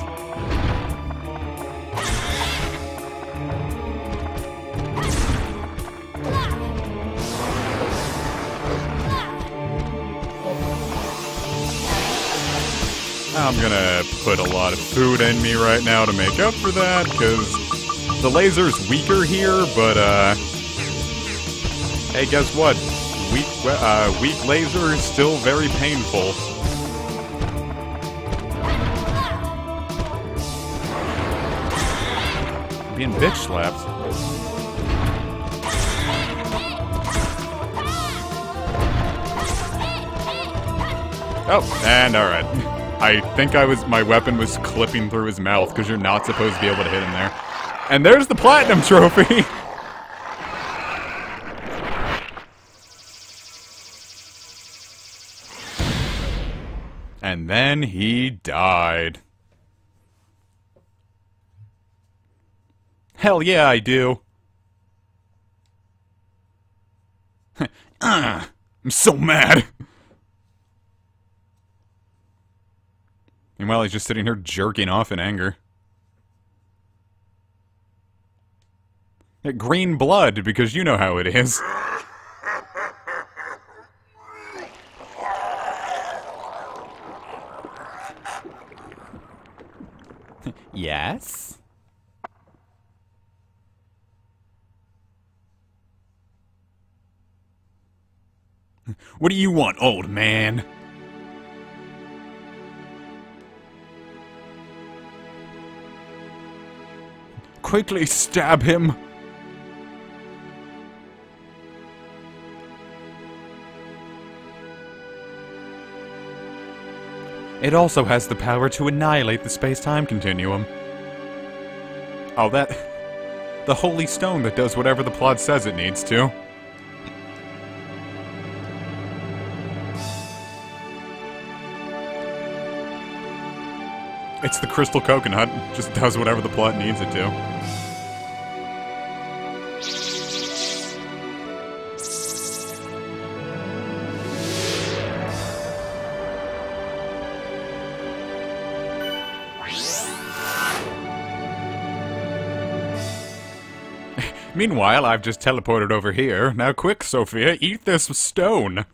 I'm gonna put a lot of food in me right now to make up for that, because the laser's weaker here, but, hey, guess what? Weak laser is still very painful. Being bitch slapped. Oh, and alright. I think my weapon was clipping through his mouth, because you're not supposed to be able to hit him there. And there's the platinum trophy! And then he died. Hell yeah, I do. I'm so mad. Meanwhile, he's just sitting here jerking off in anger. Green blood, because you know how it is. Yes? What do you want, old man? Quickly stab him. It also has the power to annihilate the space-time continuum. Oh, the holy stone that does whatever the plot says it needs to. It's the crystal coconut. Just does whatever the plot needs it to. Meanwhile, I've just teleported over here. Now quick, Sophia, eat this stone.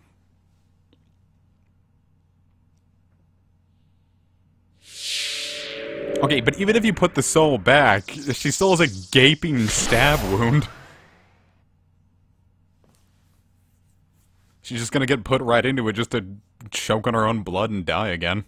Okay, but even if you put the soul back, she still has a gaping stab wound. She's just gonna get put right into it just to choke on her own blood and die again.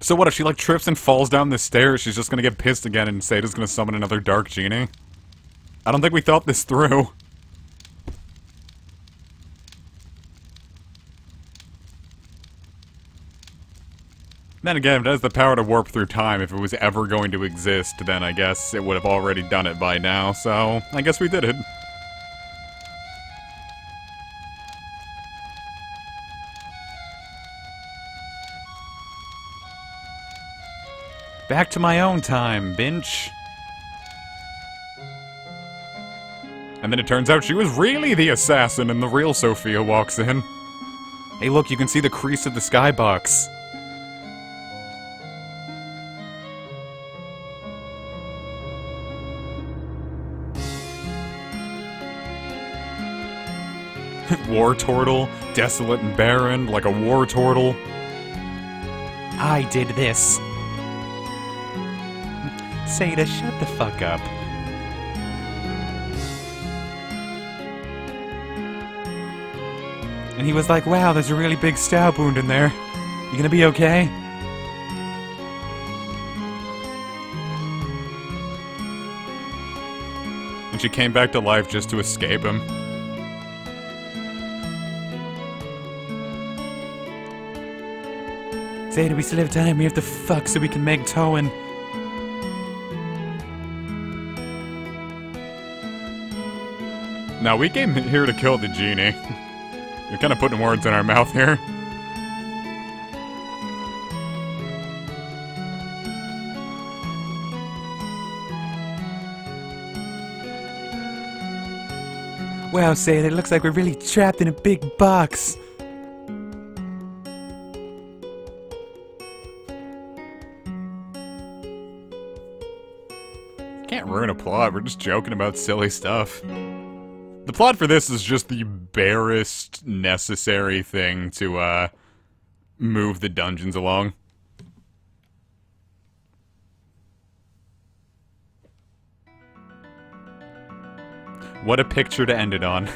So what, if she, like, trips and falls down the stairs, she's just gonna get pissed again and Sada's gonna summon another Dark Genie? I don't think we thought this through. Then again, if it has the power to warp through time, if it was ever going to exist, then I guess it would have already done it by now, so I guess we did it. Back to my own time, bitch. And then it turns out she was really the assassin, and the real Sophia walks in. Hey look, you can see the crease of the skybox. War turtle, desolate and barren, like a war turtle. I did this. Sada, shut the fuck up. And he was like, wow, there's a really big stab wound in there. You gonna be okay? And she came back to life just to escape him. Sada, we still have time. We have to fuck so we can make Toan. Now, we came here to kill the genie. You're kind of putting words in our mouth here. Wow, Sada, it looks like we're really trapped in a big box. Can't ruin a plot, we're just joking about silly stuff. The plot for this is just the barest necessary thing to, move the dungeons along. What a picture to end it on.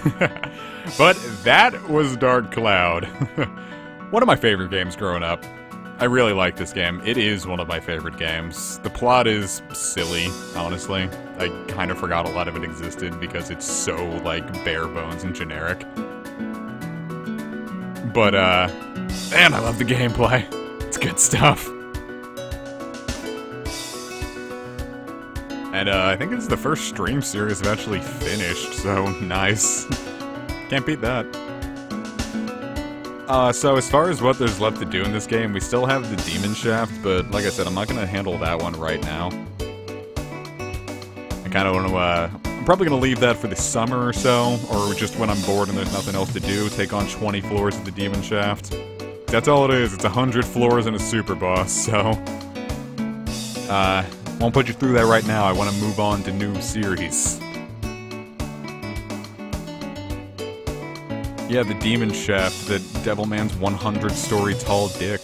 But that was Dark Cloud. One of my favorite games growing up. I really like this game. It is one of my favorite games. The plot is silly, honestly. I kind of forgot a lot of it existed because it's so, like, bare bones and generic. But, man, I love the gameplay. It's good stuff. And, I think it's the first stream series I've actually finished, so nice. Can't beat that. So as far as what there's left to do in this game, we still have the Demon Shaft, but like I said, I'm not gonna handle that one right now. I kinda wanna, I'm probably gonna leave that for the summer or so, or just when I'm bored and there's nothing else to do, take on 20 floors of the Demon Shaft. That's all it is, it's 100 floors and a super boss, so... won't put you through that right now, I wanna move on to new series. Yeah, the Demon Shaft, the Devilman's 100-story tall dick.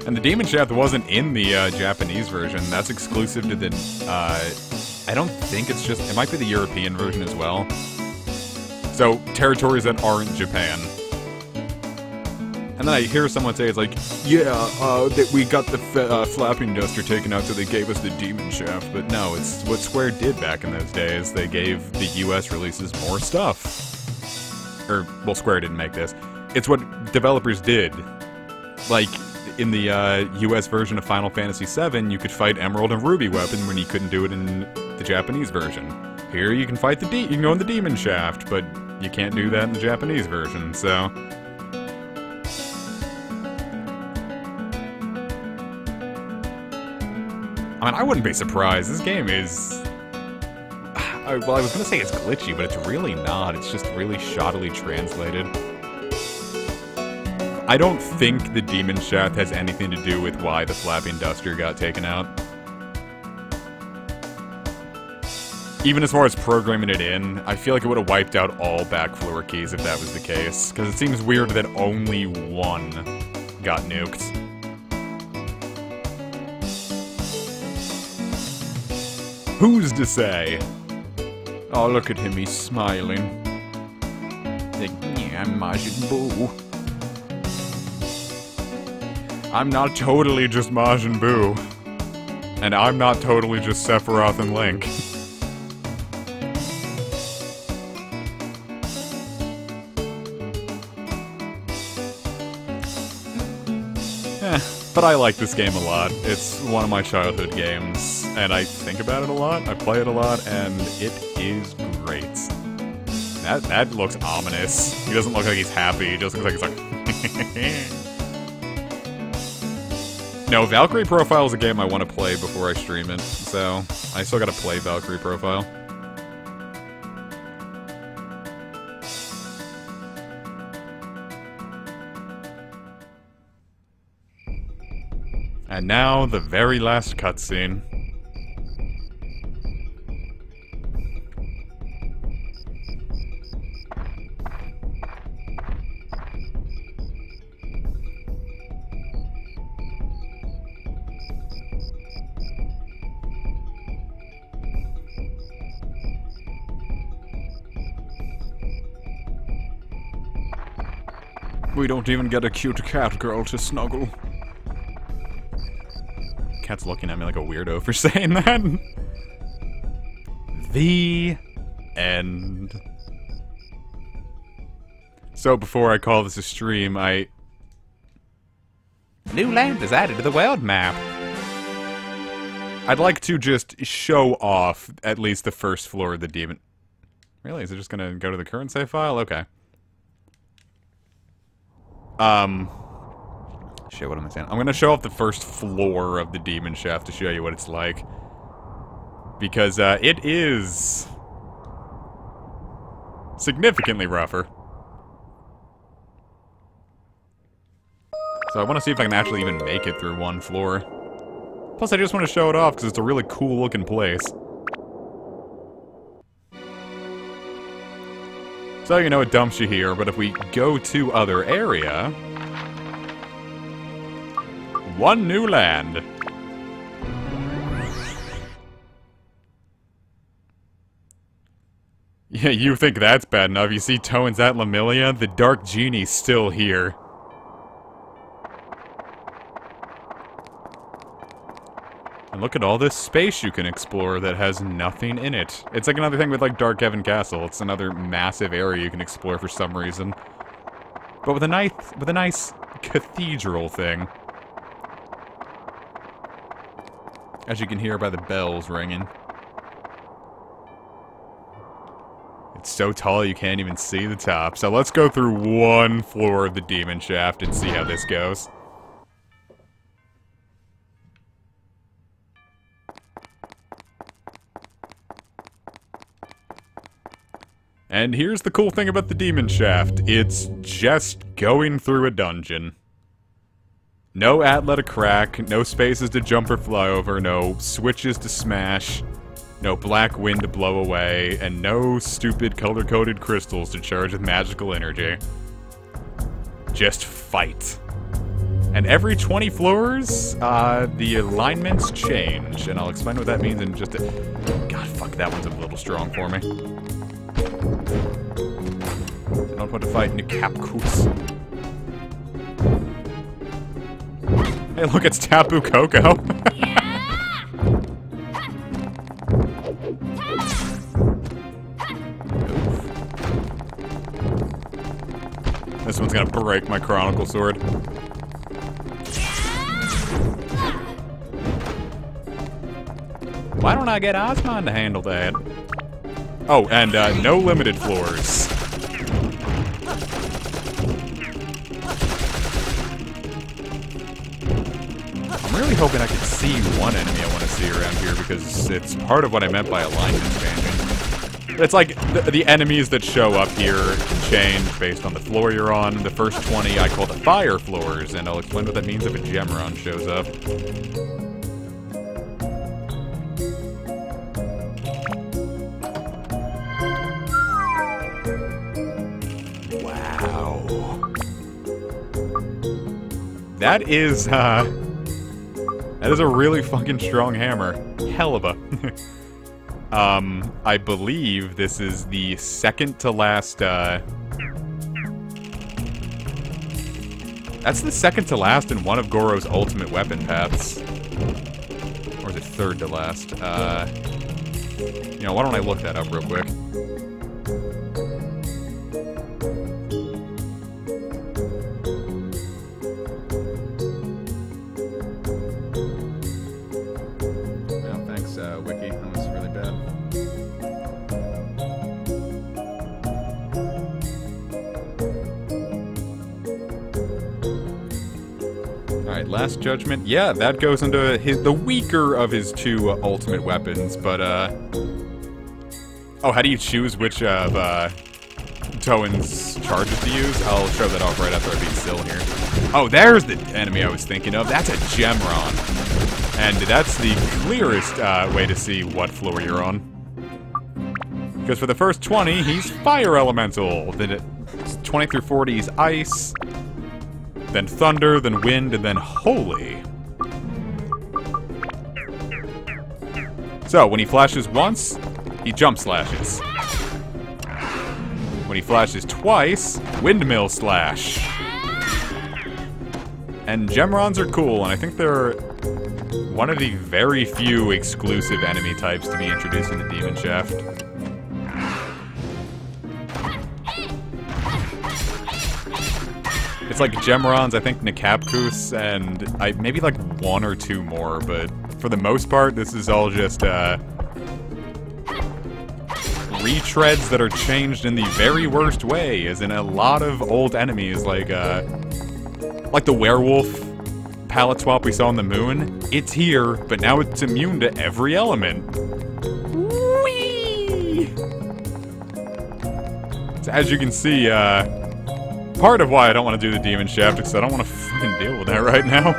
And the Demon Shaft wasn't in the Japanese version. That's exclusive to the, I don't think it's just, it might be the European version as well. So, territories that aren't Japan. And then I hear someone say, it's like, yeah, that we got the flapping duster taken out, so they gave us the demon shaft. But no, it's what Square did back in those days. They gave the US releases more stuff. Or, well, Square didn't make this. It's what developers did. Like, in the US version of Final Fantasy VII, you could fight Emerald and Ruby weapon when you couldn't do it in the Japanese version. Here, you can fight you can go in the demon shaft, but you can't do that in the Japanese version, so... I mean, I wouldn't be surprised. This game is... well, I was gonna say it's glitchy, but it's really not. It's just really shoddily translated. I don't think the demon shaft has anything to do with why the flapping duster got taken out. Even as far as programming it in, I feel like it would have wiped out all back floor keys if that was the case. Because it seems weird that only one got nuked. Who's to say? Oh, look at him, he's smiling. Like, yeah, I'm Majin Buu. I'm not totally just Majin Buu. And I'm not totally just Sephiroth and Link. But I like this game a lot. It's one of my childhood games, and I think about it a lot, I play it a lot, and it is great. That looks ominous. He doesn't look like he's happy, he just looks like he's like... No, Valkyrie Profile is a game I want to play before I stream it, so I still gotta play Valkyrie Profile. And now, the very last cutscene. We don't even get a cute cat girl to snuggle. Cat's looking at me like a weirdo for saying that. The end. So before I call this a stream, New land is added to the world map. I'd like to just show off at least the first floor of the demon... Really? Is it just gonna go to the current save file? Okay. Shit, what am I saying? I'm gonna show off the first floor of the demon shaft to show you what it's like. Because, it is... significantly rougher. So I want to see if I can actually even make it through one floor. Plus, I just want to show it off because it's a really cool looking place. So, you know, it dumps you here, but if we go to other area... One new land. Yeah, you think that's bad enough. You see Toan's at Lemuria? The Dark Genie's still here. And look at all this space you can explore that has nothing in it. It's like another thing with, like, Dark Heaven Castle. It's another massive area you can explore for some reason. But with a nice cathedral thing. As you can hear by the bells ringing. It's so tall you can't even see the top. So let's go through one floor of the demon shaft and see how this goes. And here's the cool thing about the demon shaft. It's just going through a dungeon. No outlet to crack, no spaces to jump or fly over, no switches to smash, no black wind to blow away, and no stupid color-coded crystals to charge with magical energy. Just fight. And every 20 floors, the alignments change, and I'll explain what that means in just a... God, fuck, that one's a little strong for me. I don't want to fight in the Capcus. Hey, look, it's Tapu Koko. This one's gonna break my Chronicle Sword. Why don't I get Osmond to handle that? Oh, and no limited floors. I'm really hoping I can see one enemy I want to see around here because it's part of what I meant by alignment changing. It's like the enemies that show up here can change based on the floor you're on. The first 20 I call the fire floors, and I'll explain what that means if a Gemron shows up. That is a really fucking strong hammer. Hell of a. I believe this is the second to last, that's the second to last in one of Goro's ultimate weapon paths. Or is it third to last? You know, why don't I look that up real quick? Wiki. That was really bad. Alright, Last Judgment. Yeah, that goes into the weaker of his two ultimate weapons, but, oh, how do you choose which of, Toen's charges to use? I'll show that off right after I beat Syl here. Oh, there's the enemy I was thinking of. That's a Gemron. And that's the clearest way to see what floor you're on. Because for the first 20, he's Fire Elemental. Then 20 through 40 is Ice. Then Thunder, then Wind, and then Holy. So, when he flashes once, he Jump Slashes. When he flashes twice, Windmill Slash. And Gemrons are cool, and I think they're one of the very few exclusive enemy types to be introduced in the Demon Shaft. It's like Gemrons, I think Nekapkus, and maybe like one or two more, but for the most part, this is all just retreads that are changed in the very worst way, as in a lot of old enemies, like the werewolf palette swap we saw on the moon. It's here, but now it's immune to every element. Whee! So as you can see, part of why I don't want to do the Demon Shaft is because I don't want to fucking deal with that right now.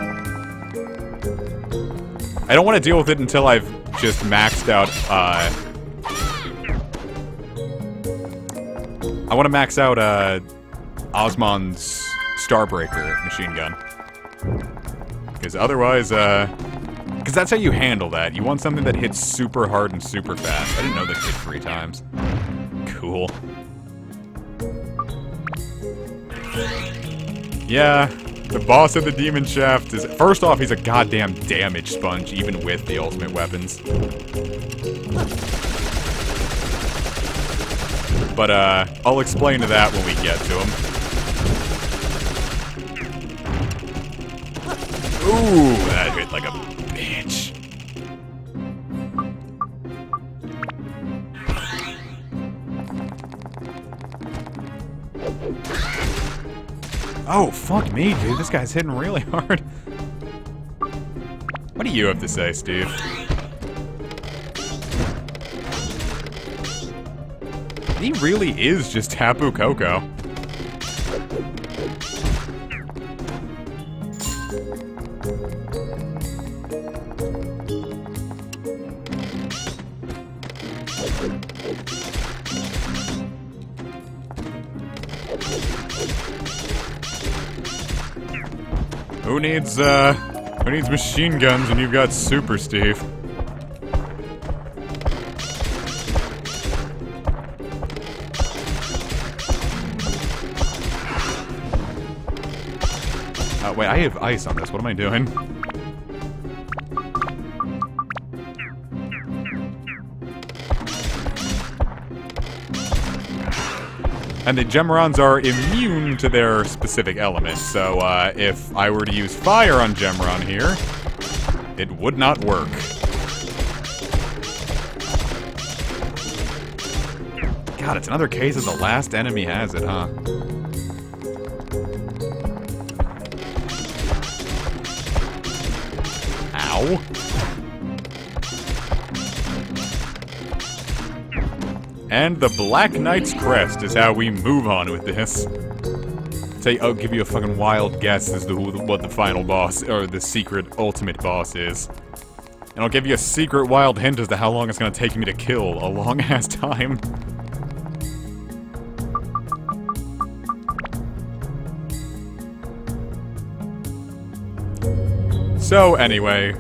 I don't want to deal with it until I've just maxed out, I want to max out, Osmond's Starbreaker machine gun. Because otherwise, because that's how you handle that. You want something that hits super hard and super fast. I didn't know that hit 3 times. Cool. Yeah, the boss of the Demon Shaft is... First off, he's a goddamn damage sponge, even with the ultimate weapons. But, I'll explain to that when we get to him. Ooh, that hit like a bitch. Oh, fuck me, dude. This guy's hitting really hard. What do you have to say, Steve? He really is just Tapu Koko. Who needs machine guns when you've got Super Steve? Wait, I have ice on this. What am I doing? And the Gemrons are immune to their specific elements, so if I were to use fire on Gemron here, it would not work. God, it's another case of the last enemy has it, huh? Ow. And the Black Knight's Crest is how we move on with this. I'll give you a fucking wild guess as to what the final boss, or the secret ultimate boss is. And I'll give you a secret wild hint as to how long it's gonna take me to kill. A long-ass time. So anyway,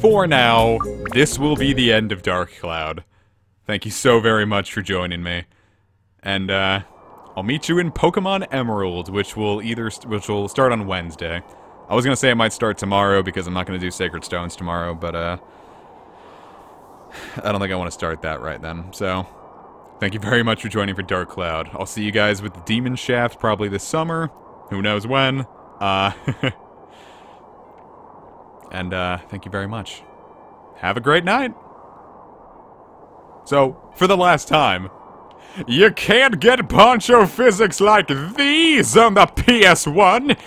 for now, this will be the end of Dark Cloud. Thank you so very much for joining me. And, I'll meet you in Pokemon Emerald, which will start on Wednesday. I was gonna say it might start tomorrow because I'm not gonna do Sacred Stones tomorrow, but, I don't think I want to start that right then. So, thank you very much for joining for Dark Cloud. I'll see you guys with Demon Shaft probably this summer. Who knows when. And, thank you very much. Have a great night! So, for the last time, you can't get poncho physics like these on the PS1!